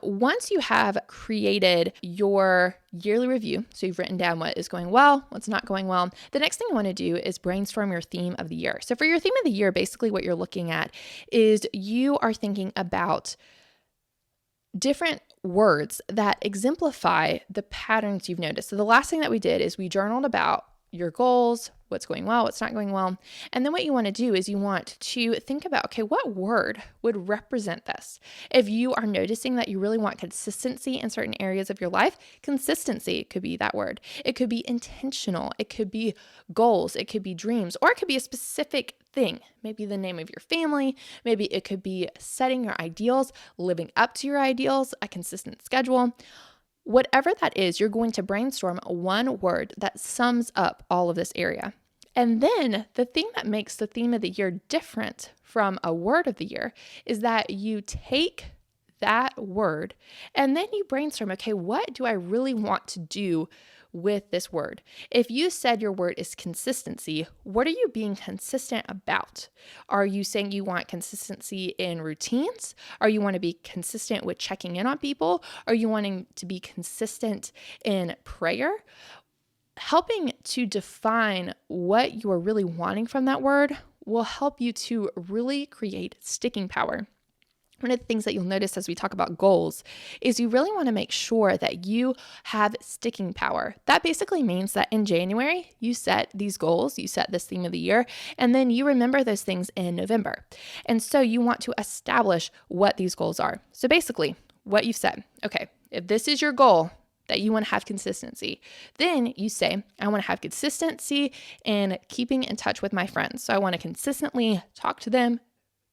Once you have created your yearly review, so you've written down what is going well, what's not going well, the next thing you want to do is brainstorm your theme of the year. So for your theme of the year, basically what you're looking at is you are thinking about different words that exemplify the patterns you've noticed. So the last thing that we did is we journaled about your goals, what's going well, what's not going well. And then what you want to do is you want to think about, okay, what word would represent this? If you are noticing that you really want consistency in certain areas of your life, consistency could be that word. It could be intentional. It could be goals. It could be dreams, or it could be a specific thing. Maybe the name of your family. Maybe it could be setting your ideals, living up to your ideals, a consistent schedule. Whatever that is, you're going to brainstorm one word that sums up all of this area. And then the thing that makes the theme of the year different from a word of the year is that you take that word and then you brainstorm, okay, what do I really want to do with this word? If you said your word is consistency, what are you being consistent about? Are you saying you want consistency in routines? Are you want to be consistent with checking in on people? Are you wanting to be consistent in prayer? Helping to define what you are really wanting from that word will help you to really create sticking power. One of the things that you'll notice as we talk about goals is you really want to make sure that you have sticking power. That basically means that in January, you set these goals, you set this theme of the year, and then you remember those things in November. And so you want to establish what these goals are. So basically, what you've said, okay, if this is your goal, that you want to have consistency, then you say, I want to have consistency in keeping in touch with my friends. So I want to consistently talk to them,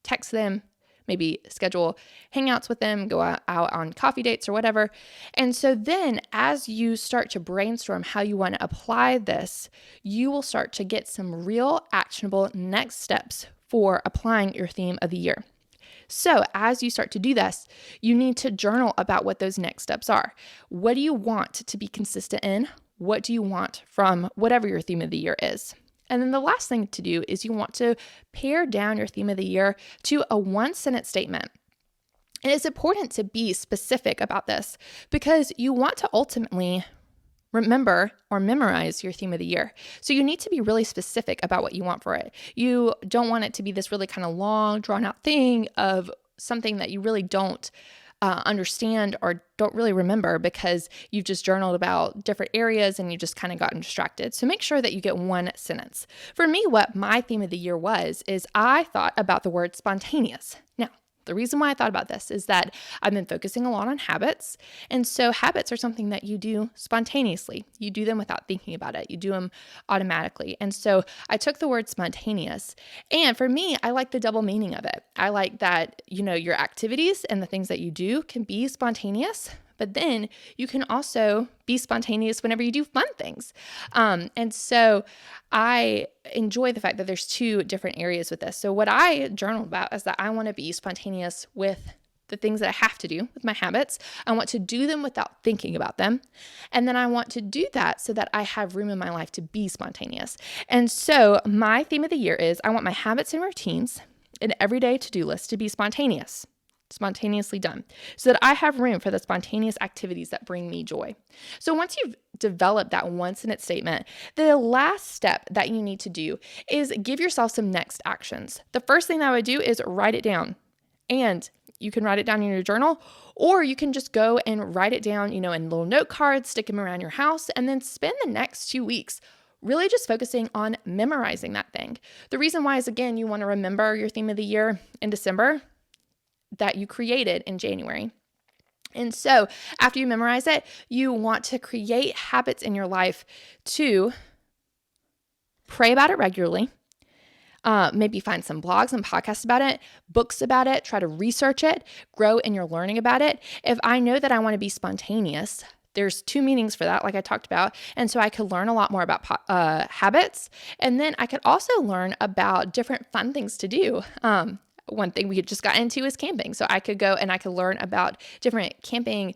text them, maybe schedule hangouts with them, go out on coffee dates or whatever. And so then as you start to brainstorm how you want to apply this, you will start to get some real actionable next steps for applying your theme of the year. So as you start to do this, you need to journal about what those next steps are. What do you want to be consistent in? What do you want from whatever your theme of the year is? And then the last thing to do is you want to pare down your theme of the year to a one-sentence statement. And it's important to be specific about this because you want to ultimately remember or memorize your theme of the year. So you need to be really specific about what you want for it. You don't want it to be this really kind of long, drawn out thing of something that you really don't understand or don't really remember because you've just journaled about different areas and you just kind of gotten distracted. So make sure that you get one sentence. For me, what my theme of the year was is I thought about the word spontaneous. Now, the reason why I thought about this is that I've been focusing a lot on habits. And so habits are something that you do spontaneously. You do them without thinking about it. You do them automatically. And so I took the word spontaneous. And for me, I like the double meaning of it. I like that, your activities and the things that you do can be spontaneous, but then you can also be spontaneous whenever you do fun things. And so I enjoy the fact that there's two different areas with this. So what I journaled about is that I want to be spontaneous with the things that I have to do with my habits. I want to do them without thinking about them. And then I want to do that so that I have room in my life to be spontaneous. And so my theme of the year is I want my habits and routines and everyday to-do list to be spontaneously done, so that I have room for the spontaneous activities that bring me joy. So once you've developed that one-sentence statement, the last step that you need to do is give yourself some next actions. The first thing that I would do is write it down. And you can write it down in your journal, or you can just go and write it down, in little note cards, stick them around your house, and then spend the next 2 weeks really just focusing on memorizing that thing. The reason why is, again, you want to remember your theme of the year in December that you created in January. And so after you memorize it, you want to create habits in your life to pray about it regularly. Maybe find some blogs and podcasts about it, books about it, try to research it, grow in your learning about it. If I know that I want to be spontaneous, there's 2 meanings for that, like I talked about. And so I could learn a lot more about habits. And then I could also learn about different fun things to do. One thing we just got into is camping. So I could go and I could learn about different camping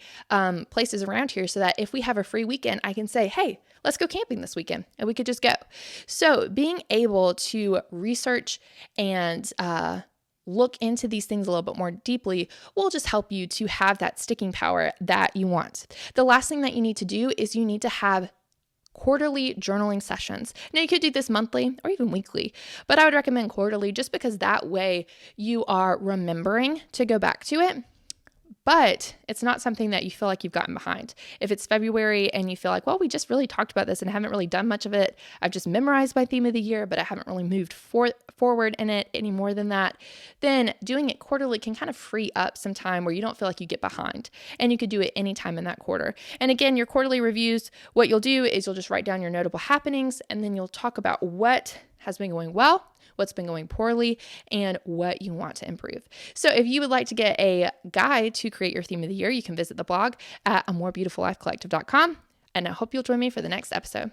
places around here so that if we have a free weekend, I can say, hey, let's go camping this weekend. And we could just go. So being able to research and look into these things a little bit more deeply will just help you to have that sticking power that you want. The last thing that you need to do is you need to have quarterly journaling sessions. Now, you could do this monthly or even weekly, but I would recommend quarterly just because that way you are remembering to go back to it. But it's not something that you feel like you've gotten behind. If it's February and you feel like, well, we just really talked about this and haven't really done much of it. I've just memorized my theme of the year, but I haven't really moved forward in it any more than that. Then doing it quarterly can kind of free up some time where you don't feel like you get behind. And you could do it anytime in that quarter. And again, your quarterly reviews, what you'll do is you'll just write down your notable happenings, and then you'll talk about what has been going well, what's been going poorly, and what you want to improve. So if you would like to get a guide to create your theme of the year, you can visit the blog at amorebeautifullifecollective.com. And I hope you'll join me for the next episode.